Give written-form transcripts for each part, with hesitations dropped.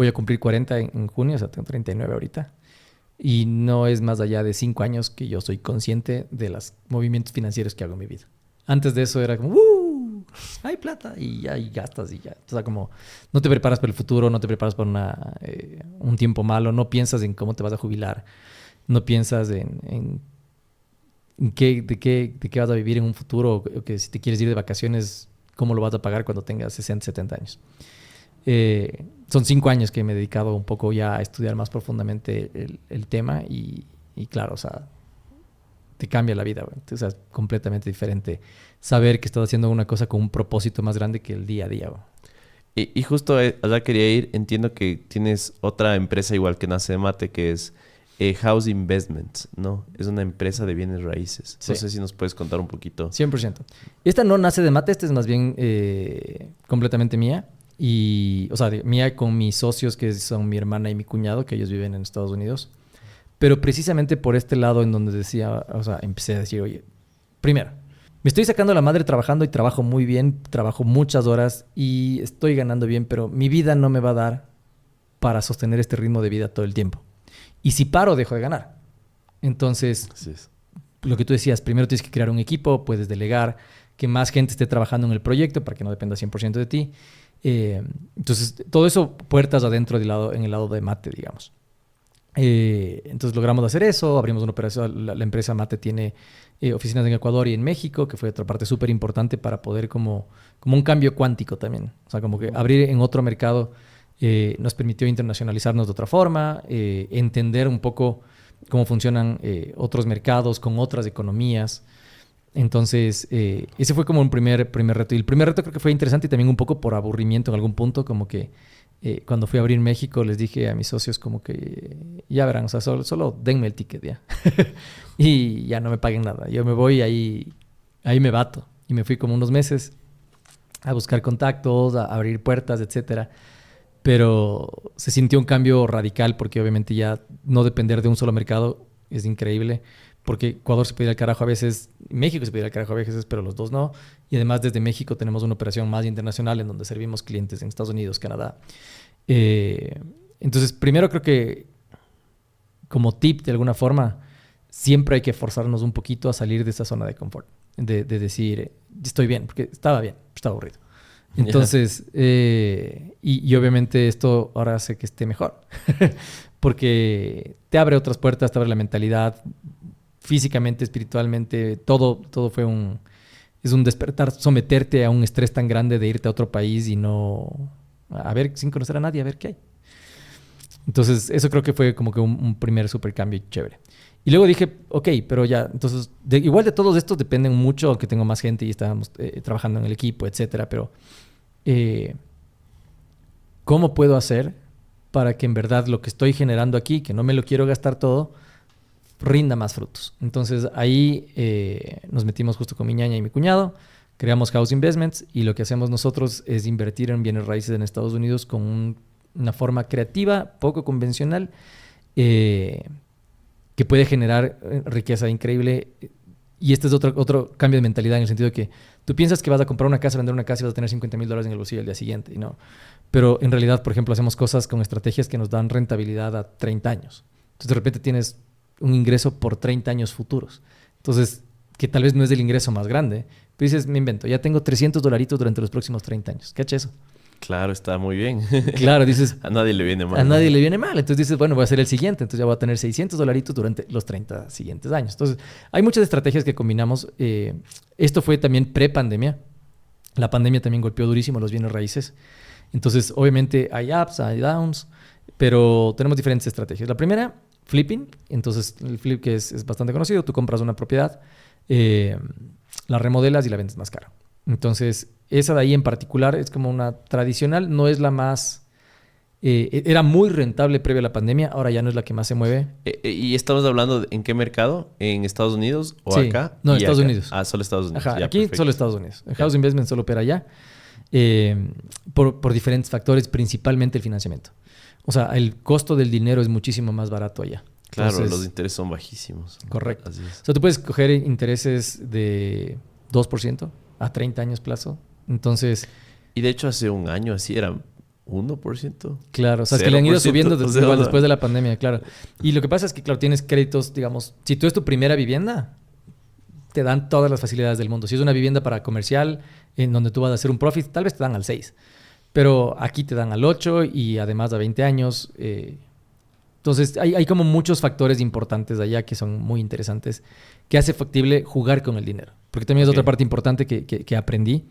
voy a cumplir 40 en junio, o sea, tengo 39 ahorita. Y no es más allá de 5 años que yo soy consciente de los movimientos financieros que hago en mi vida. Antes de eso era como, hay plata y ya y gastas y ya. O sea, como no te preparas para el futuro, no te preparas para un tiempo malo, no piensas en cómo te vas a jubilar, no piensas en de qué vas a vivir en un futuro, o que si te quieres ir de vacaciones, cómo lo vas a pagar cuando tengas 60, 70 años. Son 5 años que me he dedicado un poco ya a estudiar más profundamente el tema y claro, o sea, te cambia la vida, güey. O sea, es completamente diferente saber que estás haciendo una cosa con un propósito más grande que el día a día, güey. Y justo allá quería ir. Entiendo que tienes otra empresa igual que nace de Mate, que es House Investments, ¿no? Es una empresa de bienes raíces. Sí. No sé si nos puedes contar un poquito. 100%. Esta no nace de Mate, esta es más bien completamente mía. Y, o sea, mía con mis socios, que son mi hermana y mi cuñado, que ellos viven en Estados Unidos. Pero precisamente por este lado en donde decía, o sea, empecé a decir, oye, primero, me estoy sacando la madre trabajando y trabajo muy bien, trabajo muchas horas y estoy ganando bien, pero mi vida no me va a dar para sostener este ritmo de vida todo el tiempo. Y si paro, dejo de ganar. Entonces, Así es. lo que tú decías, primero tienes que crear un equipo, puedes delegar, que más gente esté trabajando en el proyecto para que no dependa 100% de ti. Entonces, todo eso puertas adentro en el lado de Mate, digamos. Entonces logramos hacer eso, abrimos una operación, la empresa Mate tiene oficinas en Ecuador y en México, que fue otra parte súper importante para poder como un cambio cuántico también. O sea, como que abrir en otro mercado nos permitió internacionalizarnos de otra forma, entender un poco cómo funcionan otros mercados con otras economías. Entonces, ese fue como un primer reto. Y el primer reto creo que fue interesante y también un poco por aburrimiento en algún punto, como que cuando fui a abrir México les dije a mis socios como que ya verán, o sea, solo denme el ticket ya. Y ya no me paguen nada. Yo me voy ahí me bato. Y me fui como unos meses a buscar contactos, a abrir puertas, etcétera. Pero se sintió un cambio radical porque obviamente ya no depender de un solo mercado es increíble. Porque Ecuador se puede ir al carajo a veces, México se puede ir al carajo a veces, pero los dos no. Y además desde México tenemos una operación más internacional en donde servimos clientes en Estados Unidos, Canadá. Entonces, primero creo que como tip de alguna forma, siempre hay que forzarnos un poquito a salir de esa zona de confort. De decir, estoy bien, porque estaba bien, estaba aburrido. Entonces, y obviamente esto ahora hace que esté mejor. Porque te abre otras puertas, te abre la mentalidad, físicamente, espiritualmente, todo fue es un despertar, someterte a un estrés tan grande de irte a otro país y no, a ver, sin conocer a nadie, a ver qué hay. Entonces, eso creo que fue como que un primer super cambio chévere. Y luego dije, ok, pero ya, entonces, igual de todos estos dependen mucho, aunque tengo más gente y estábamos trabajando en el equipo, etcétera, pero ¿cómo puedo hacer para que en verdad lo que estoy generando aquí, que no me lo quiero gastar todo, rinda más frutos? Entonces ahí nos metimos justo con mi ñaña y mi cuñado, creamos House Investments y lo que hacemos nosotros es invertir en bienes raíces en Estados Unidos con una forma creativa, poco convencional, que puede generar riqueza increíble. Y este es otro cambio de mentalidad en el sentido de que tú piensas que vas a comprar una casa, vender una casa y vas a tener $50,000 en el bolsillo el día siguiente. Y no. Pero en realidad, por ejemplo, hacemos cosas con estrategias que nos dan rentabilidad a 30 años. Entonces, de repente tienes un ingreso por 30 años futuros. Entonces, que tal vez no es el ingreso más grande, pero dices, me invento, ya tengo $300 durante los próximos 30 años. ¿Cacha eso? Claro, está muy bien. Claro, dices... A nadie le viene mal. A nadie le viene mal. Entonces dices, bueno, voy a hacer el siguiente. Entonces ya voy a tener $600 durante los 30 siguientes años. Entonces, hay muchas estrategias que combinamos. Esto fue también pre-pandemia. La pandemia también golpeó durísimo los bienes raíces. Entonces, obviamente, hay ups, hay downs, pero tenemos diferentes estrategias. La primera, flipping. Entonces, el flip que es bastante conocido. Tú compras una propiedad, la remodelas y la vendes más caro. Entonces, esa de ahí en particular es como una tradicional, no es la más... era muy rentable previo a la pandemia, ahora ya no es la que más se mueve. ¿Y estamos hablando en qué mercado? ¿En Estados Unidos o sí. acá? No, Estados acá. Unidos. Ah, solo Estados Unidos. Ajá, ya, aquí perfecto. solo Estados Unidos. El House Investment solo opera allá por diferentes factores, principalmente el financiamiento. O sea, el costo del dinero es muchísimo más barato allá. Claro, Entonces, los intereses son bajísimos. Correcto. Así es. O sea, tú puedes coger intereses de 2% a 30 años plazo. Entonces... Y de hecho hace un año así era 1%. Claro, o sea, es que le han ido 0%, subiendo o sea, igual después de la pandemia, claro. Y lo que pasa es que, claro, tienes créditos, digamos, si tú es tu primera vivienda, te dan todas las facilidades del mundo. Si es una vivienda para comercial, en donde tú vas a hacer un profit, tal vez te dan al 6. Pero aquí te dan al 8 y además a 20 años. Entonces, hay como muchos factores importantes allá que son muy interesantes, que hace factible jugar con el dinero. Porque también es otra parte importante que aprendí,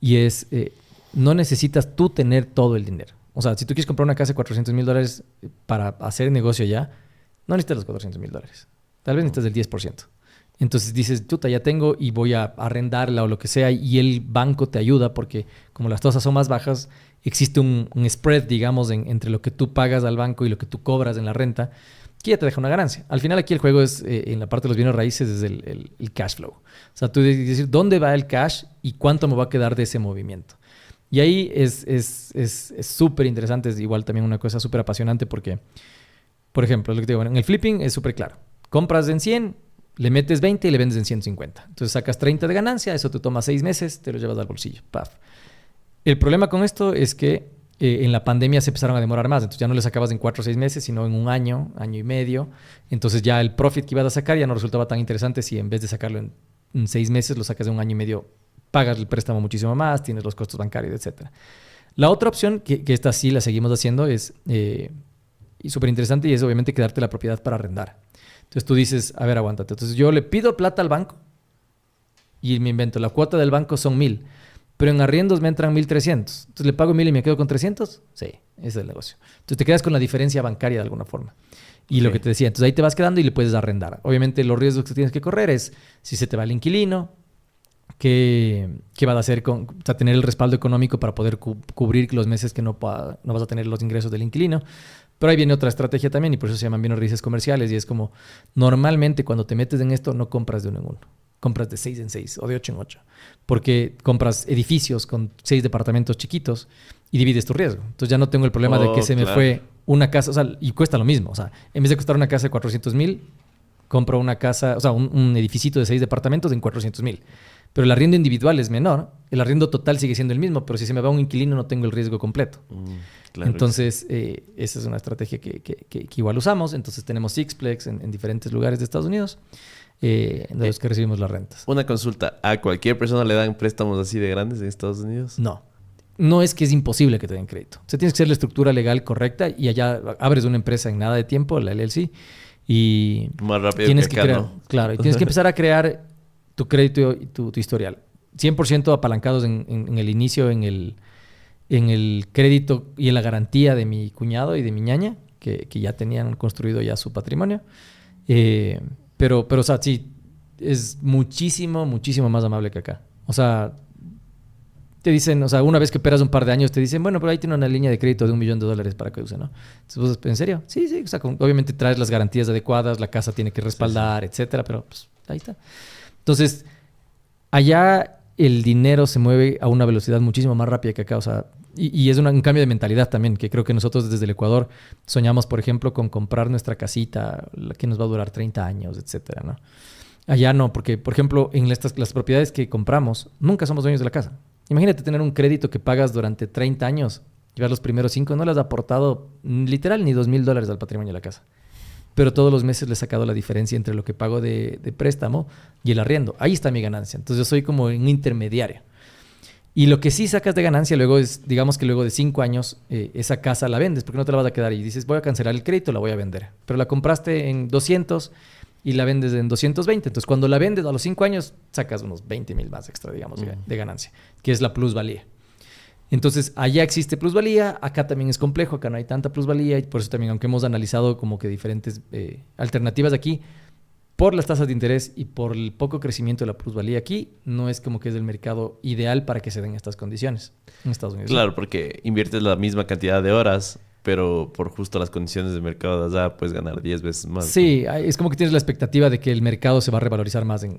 y es, no necesitas tú tener todo el dinero. O sea, si tú quieres comprar una casa de $400,000 para hacer negocio ya, no necesitas los $400,000. Tal vez necesitas el 10%. Entonces dices, chuta, ya tengo y voy a arrendarla o lo que sea, y el banco te ayuda porque como las tasas son más bajas, existe un spread, digamos, entre lo que tú pagas al banco y lo que tú cobras en la renta, que ya te deja una ganancia. Al final aquí el juego es, en la parte de los bienes raíces, es el cash flow. O sea, tú debes decir dónde va el cash y cuánto me va a quedar de ese movimiento. Y ahí es súper interesante, es igual también una cosa súper apasionante porque, por ejemplo, lo que te digo, en el flipping es súper claro. Compras en 100, le metes 20 y le vendes en 150. Entonces sacas 30 de ganancia, eso te toma 6 meses, te lo llevas al bolsillo. Paf. El problema con esto es que en la pandemia se empezaron a demorar más. Entonces ya no le sacabas en 4 o 6 meses, sino en un año, año y medio. Entonces ya el profit que ibas a sacar ya no resultaba tan interesante si en vez de sacarlo en 6 meses lo sacas en un año y medio, pagas el préstamo muchísimo más, tienes los costos bancarios, etc. La otra opción, que esta sí la seguimos haciendo, es súper interesante, y es obviamente quedarte la propiedad para arrendar. Entonces tú dices, a ver, aguántate. Entonces yo le pido plata al banco y me invento, la cuota del banco son 1,000, pero en arriendos me entran 1,300. Entonces le pago 1,000 y me quedo con 300. Sí, ese es el negocio. Entonces te quedas con la diferencia bancaria de alguna forma. Y lo que te decía, entonces ahí te vas quedando y le puedes arrendar. Obviamente los riesgos que tienes que correr es si se te va el inquilino, ¿qué va a hacer o sea, tener el respaldo económico para poder cubrir los meses que no vas a tener los ingresos del inquilino. Pero ahí viene otra estrategia también, y por eso se llaman bienes raíces comerciales, y es como, normalmente cuando te metes en esto no compras de uno en uno, compras de 6 en 6 o de 8 en 8, porque compras edificios con 6 departamentos chiquitos y divides tu riesgo. Entonces ya no tengo el problema de que se me fue una casa, o sea, y cuesta lo mismo. O sea, en vez de costar una casa de 400,000, compro una casa, o sea, un edificito de 6 departamentos en 400,000. Pero el arriendo individual es menor, el arriendo total sigue siendo el mismo, pero si se me va un inquilino no tengo el riesgo completo. Claro. Entonces, esa es una estrategia que igual usamos. Entonces tenemos Sixplex en diferentes lugares de Estados Unidos, de los que recibimos las rentas. Una consulta, ¿a cualquier persona le dan préstamos así de grandes en Estados Unidos? No. No es que es imposible que te den crédito. O sea, tienes que hacer la estructura legal correcta y allá abres una empresa en nada de tiempo, la LLC, y más rápido tienes que que acá, crear, ¿no? claro, y tienes que empezar a crear tu crédito y tu historial. 100% apalancados en el inicio, en el crédito y en la garantía de mi cuñado y de mi ñaña, que ya tenían construido ya su patrimonio. Pero, o sea, sí, es muchísimo, muchísimo más amable que acá. O sea, te dicen, o sea, una vez que operas un par de años, te dicen, bueno, pero ahí tiene una línea de crédito de $1,000,000 para que use, ¿no? Entonces, ¿en serio? Sí, o sea, obviamente traes las garantías adecuadas, la casa tiene que respaldar, etcétera, pero pues ahí está. Entonces, allá el dinero se mueve a una velocidad muchísimo más rápida que acá, o sea, y es un cambio de mentalidad también, que creo que nosotros desde el Ecuador soñamos, por ejemplo, con comprar nuestra casita, la que nos va a durar 30 años, etcétera, ¿no? Allá no, porque, por ejemplo, en las propiedades que compramos, nunca somos dueños de la casa. Imagínate tener un crédito que pagas durante 30 años, llevar los primeros 5, no le has aportado literal ni $2,000 al patrimonio de la casa. Pero todos los meses le he sacado la diferencia entre lo que pago de préstamo y el arriendo. Ahí está mi ganancia. Entonces yo soy como un intermediario. Y lo que sí sacas de ganancia luego es, digamos que luego de 5 años, esa casa la vendes porque no te la vas a quedar y dices, voy a cancelar el crédito, la voy a vender. Pero la compraste en 200 y la vendes en 220. Entonces cuando la vendes a los 5 años, sacas unos 20,000 más extra, digamos, de ganancia, que es la plusvalía. Entonces, allá existe plusvalía, acá también es complejo, acá no hay tanta plusvalía, y por eso también, aunque hemos analizado como que diferentes alternativas aquí, por las tasas de interés y por el poco crecimiento de la plusvalía aquí, no es como que es el mercado ideal para que se den estas condiciones en Estados Unidos. Claro, porque inviertes la misma cantidad de horas, pero por justo las condiciones de mercado de allá puedes ganar 10 veces más. Sí, ¿no? Es como que tienes la expectativa de que el mercado se va a revalorizar más en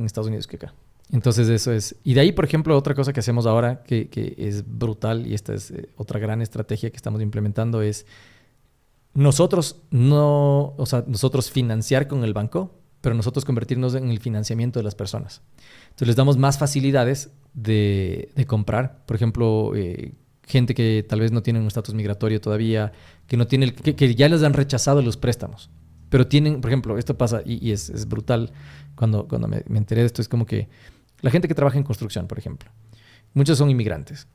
Estados Unidos que acá. Entonces eso es. Y de ahí, por ejemplo, otra cosa que hacemos ahora que es brutal, y esta es otra gran estrategia que estamos implementando, es nosotros financiar con el banco, pero nosotros convertirnos en el financiamiento de las personas. Entonces les damos más facilidades de comprar. Por ejemplo, gente que tal vez no tiene un estatus migratorio todavía, que no tiene que ya les han rechazado los préstamos. Pero tienen, por ejemplo, esto pasa y es brutal cuando me enteré de esto, es como que la gente que trabaja en construcción, por ejemplo, muchos son inmigrantes,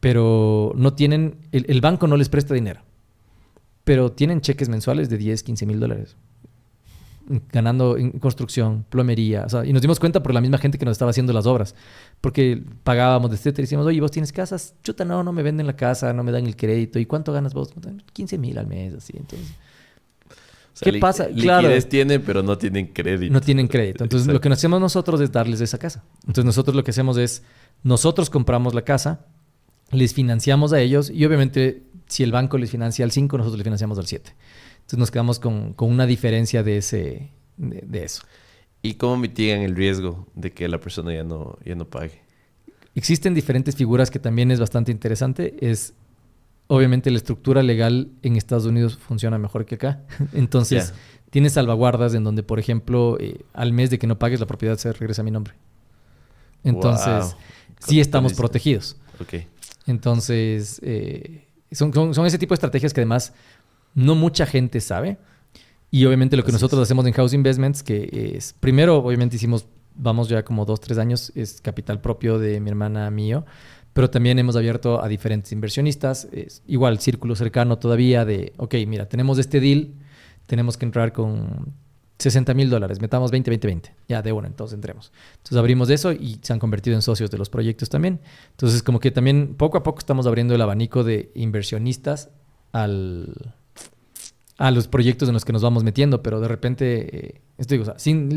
pero no tienen, el banco no les presta dinero, pero tienen cheques mensuales de 10, 15 mil dólares ganando en construcción, plomería, o sea, y nos dimos cuenta por la misma gente que nos estaba haciendo las obras, porque pagábamos, etcétera, y decíamos, oye, ¿vos tienes casas? Chuta, no me venden la casa, no me dan el crédito, ¿y cuánto ganas vos? 15 mil al mes, así, entonces... O sea, ¿Qué pasa? Liquidez tienen, pero no tienen crédito. No tienen crédito. Entonces, Exacto. lo que hacemos nosotros es darles esa casa. Entonces, nosotros lo que hacemos es, nosotros compramos la casa, les financiamos a ellos y obviamente, si el banco les financia al 5, nosotros les financiamos al 7. Entonces, nos quedamos con una diferencia de eso. ¿Y cómo mitigan el riesgo de que la persona ya no pague? Existen diferentes figuras que también es bastante interesante. Obviamente la estructura legal en Estados Unidos funciona mejor que acá. Entonces, tienes salvaguardas en donde, por ejemplo, al mes de que no pagues, la propiedad se regresa a mi nombre. Entonces, sí estamos protegidos. Ok. Entonces, son ese tipo de estrategias que además no mucha gente sabe. Y obviamente lo que nosotros hacemos en House Investments, que es, primero, obviamente vamos ya como 2, 3 años, es capital propio de mi hermana, mío. Pero también hemos abierto a diferentes inversionistas. Igual, círculo cercano todavía de, ok, mira, tenemos este deal, tenemos que entrar con $60,000, metamos 20. Ya, de una, entonces entremos. Entonces abrimos eso y se han convertido en socios de los proyectos también. Entonces, como que también poco a poco estamos abriendo el abanico de inversionistas a los proyectos en los que nos vamos metiendo, pero de repente, o sea, sin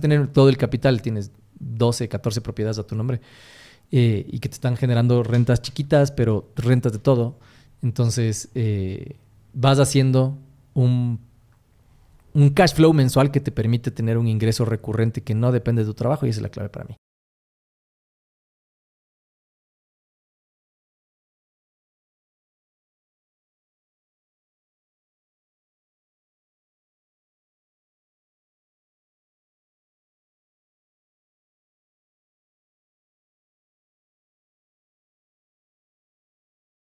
tener todo el capital, tienes 12, 14 propiedades a tu nombre. Y que te están generando rentas chiquitas, pero rentas de todo. Entonces, vas haciendo un cash flow mensual que te permite tener un ingreso recurrente que no depende de tu trabajo y esa es la clave para mí.